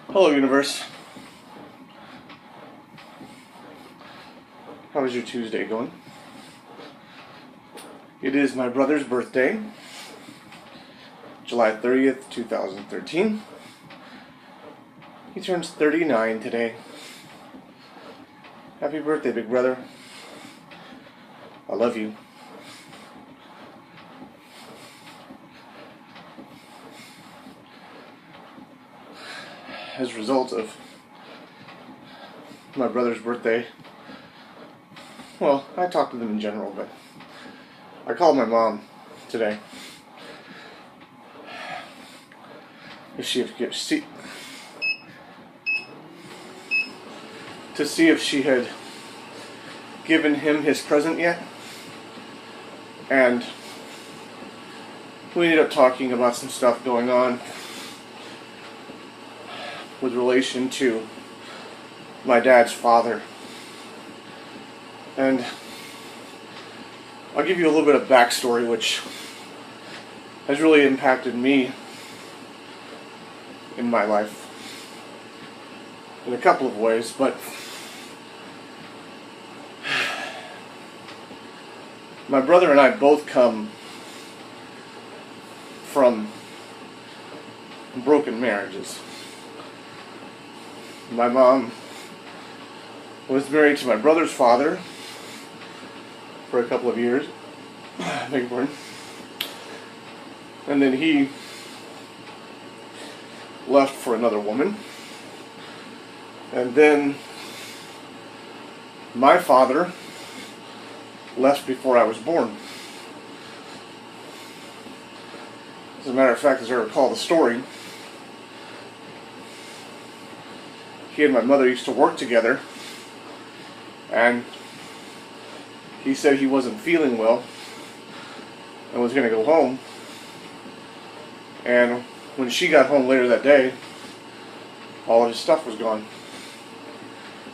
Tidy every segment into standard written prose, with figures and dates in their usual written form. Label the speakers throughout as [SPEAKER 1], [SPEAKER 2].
[SPEAKER 1] Hello, universe. How is your Tuesday going? It is my brother's birthday, July 30th, 2013. He turns 39 today. Happy birthday, big brother. I love you. As a result of my brother's birthday, well, I talked to them in general, but I called my mom today to see if she had given him his present yet, and we ended up talking about some stuff going on with relation to my dad's father. And I'll give you a little bit of backstory, which has really impacted me in my life in a couple of ways, but my brother and I both come from broken marriages. My mom was married to my brother's father for a couple of years, beg your pardon, and then he left for another woman, and then my father left before I was born. As a matter of fact, as I recall the story, he and my mother used to work together, and he said he wasn't feeling well and was going to go home. And when she got home later that day, all of his stuff was gone.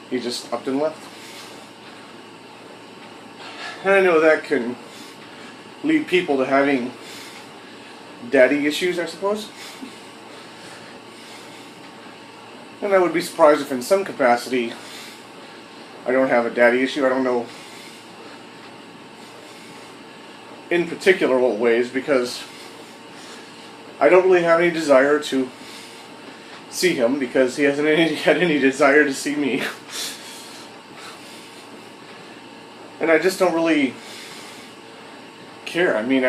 [SPEAKER 1] He just upped and left. And I know that can lead people to having daddy issues, I suppose. And I would be surprised if in some capacity I don't have a daddy issue. I don't know in particular what ways, because I don't really have any desire to see him, because he hasn't had any desire to see me. And I just don't really care. I mean,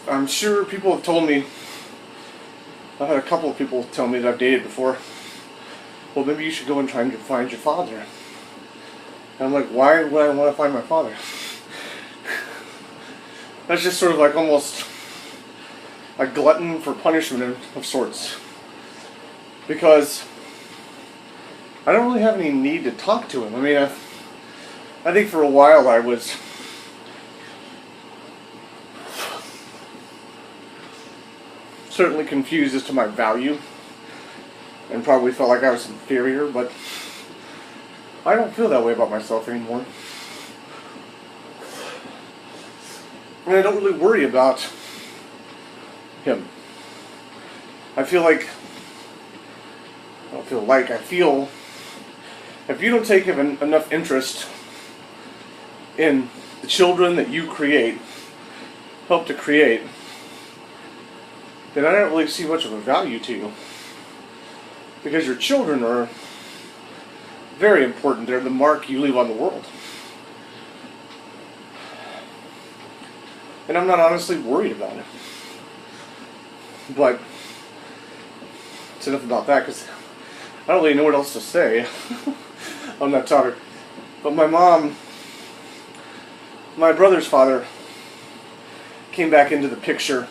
[SPEAKER 1] I'm sure people have told me, I've had a couple of people tell me that I've dated before, well, maybe you should go and try and find your father. And I'm like, why would I want to find my father? That's just sort of like almost a glutton for punishment of sorts. Because I don't really have any need to talk to him. I mean, I think for a while I was certainly confused as to my value, and probably felt like I was inferior, but I don't feel that way about myself anymore. And I don't really worry about him. I feel if you don't take enough interest in the children that you help to create, then I don't really see much of a value to you. Because your children are very important. They're the mark you leave on the world. And I'm not honestly worried about it. But it's enough about that, because I don't really know what else to say on that topic. But my brother's father came back into the picture,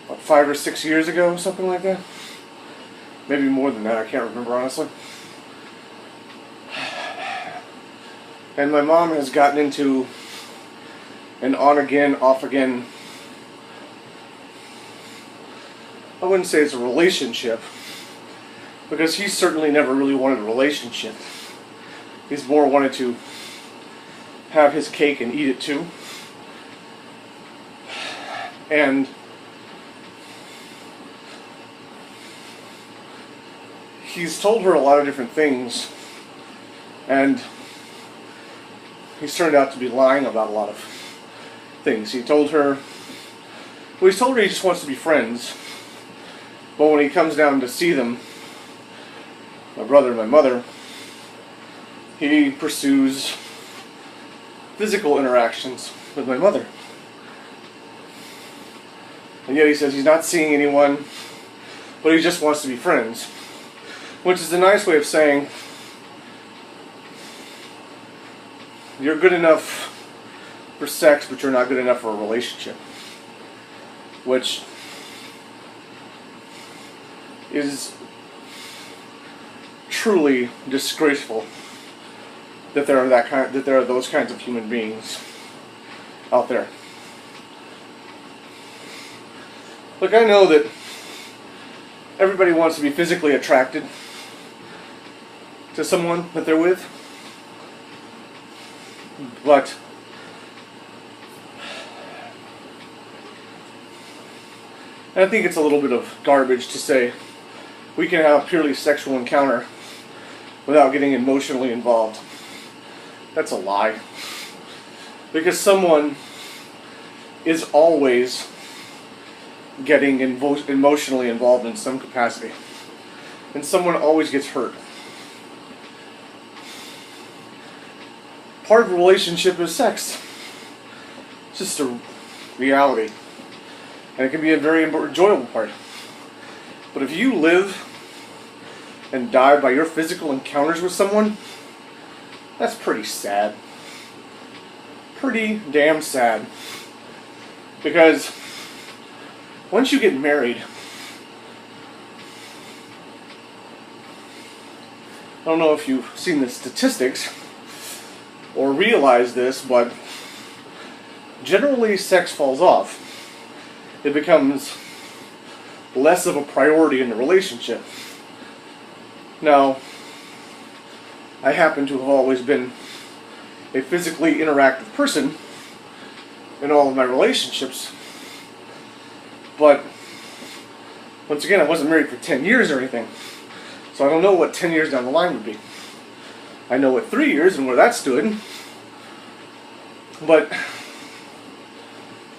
[SPEAKER 1] what, 5 or 6 years ago, something like that? Maybe more than that, I can't remember honestly. And my mom has gotten into an on-again, off-again, I wouldn't say it's a relationship, because he's certainly never really wanted a relationship. He's more wanted to have his cake and eat it too. And he's told her a lot of different things, and he's turned out to be lying about a lot of things. He's told her he just wants to be friends, but when he comes down to see them, my brother and my mother, he pursues physical interactions with my mother. And yet he says he's not seeing anyone, but he just wants to be friends. Which is a nice way of saying, you're good enough for sex, but you're not good enough for a relationship. Which is truly disgraceful that there are those kinds of human beings out there. Look, I know that everybody wants to be physically attracted to someone that they're with, but I think it's a little bit of garbage to say we can have a purely sexual encounter without getting emotionally involved. That's a lie. Because someone is always getting emotionally involved in some capacity. And someone always gets hurt. Part of a relationship is sex. It's just a reality. And it can be a very enjoyable part. But if you live and die by your physical encounters with someone, that's pretty sad. Pretty damn sad. Because once you get married, I don't know if you've seen the statistics or realize this, but generally sex falls off. It becomes less of a priority in the relationship. Now, I happen to have always been a physically interactive person in all of my relationships, but once again, I wasn't married for 10 years or anything, so I don't know what 10 years down the line would be. I know what 3 years and where that stood, but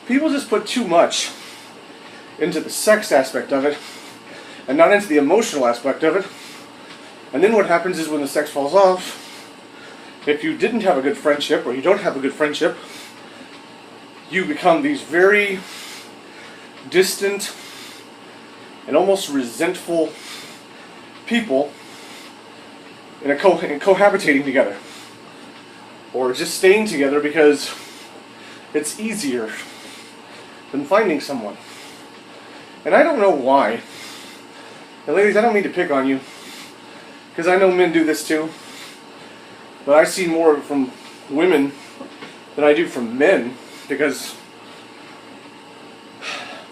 [SPEAKER 1] people just put too much into the sex aspect of it and not into the emotional aspect of it. And then what happens is when the sex falls off, if you didn't have a good friendship or you don't have a good friendship, you become these very distant and almost resentful people in cohabitating together, or just staying together because it's easier than finding someone. And I don't know why. And ladies, I don't mean to pick on you, because I know men do this too, but I see more from women than I do from men, because,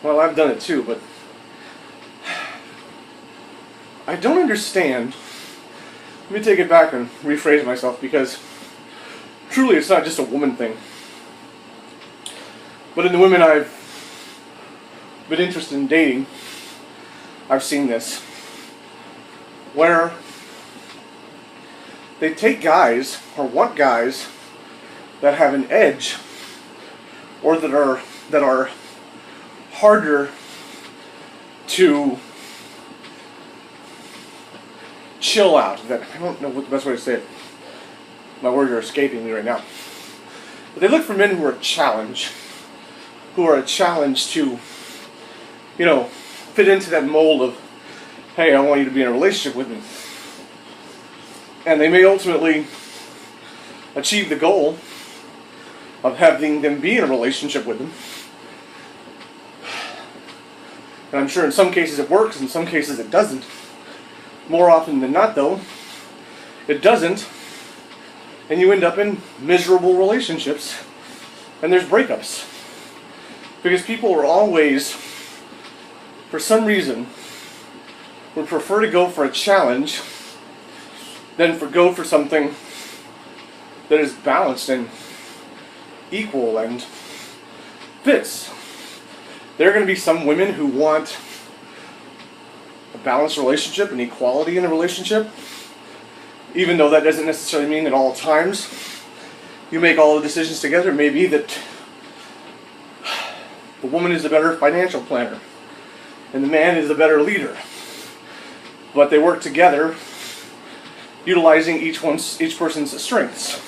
[SPEAKER 1] well, I've done it too, but I don't understand. Let me take it back and rephrase myself, because truly it's not just a woman thing. But in the women I've been interested in dating, I've seen this, where they take guys, or want guys, that have an edge, or that are harder to chill out. That, I don't know what the best way to say it. My words are escaping me right now. But they look for men who are a challenge, to, you know, fit into that mold of, hey, I want you to be in a relationship with me. And they may ultimately achieve the goal of having them be in a relationship with them. And I'm sure in some cases it works, in some cases it doesn't. More often than not, though, it doesn't. And you end up in miserable relationships. And there's breakups. Because people are always, for some reason, would prefer to go for a challenge than go for something that is balanced and equal and fits. There are going to be some women who want a balanced relationship, an equality in a relationship, even though that doesn't necessarily mean at all times you make all the decisions together. It may be that the woman is the better financial planner and the man is the better leader, but they work together, utilizing each person's strengths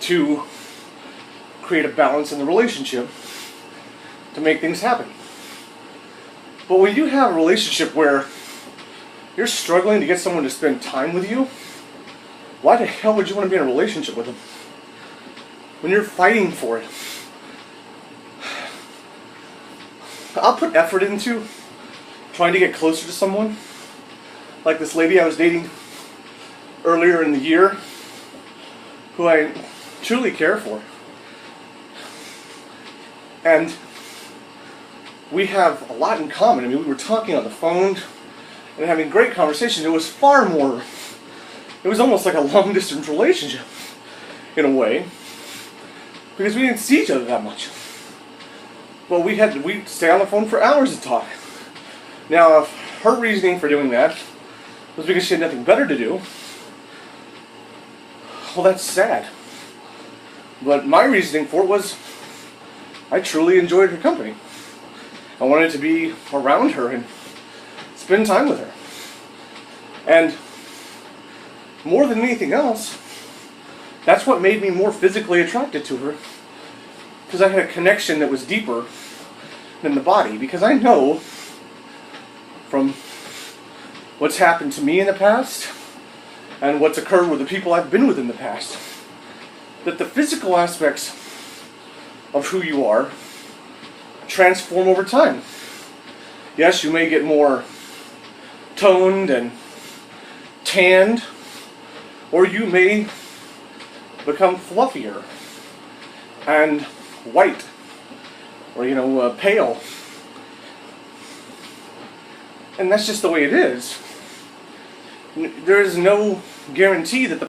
[SPEAKER 1] to create a balance in the relationship to make things happen. But when you have a relationship where you're struggling to get someone to spend time with you, why the hell would you want to be in a relationship with them? When you're fighting for it. I'll put effort into trying to get closer to someone. Like this lady I was dating earlier in the year, who I truly care for. And we have a lot in common. I mean, we were talking on the phone and having great conversations. It was it was almost like a long distance relationship in a way, because we didn't see each other that much. Well, we'd stay on the phone for hours and talk. Now, if her reasoning for doing that was because she had nothing better to do, well, that's sad. But my reasoning for it was I truly enjoyed her company. I wanted to be around her and spend time with her. And more than anything else, that's what made me more physically attracted to her. Because I had a connection that was deeper than the body. Because I know from what's happened to me in the past and what's occurred with the people I've been with in the past, that the physical aspects of who you are transform over time. Yes, you may get more toned and tanned, or you may become fluffier and white, or pale. And that's just the way it is. There is no guarantee that the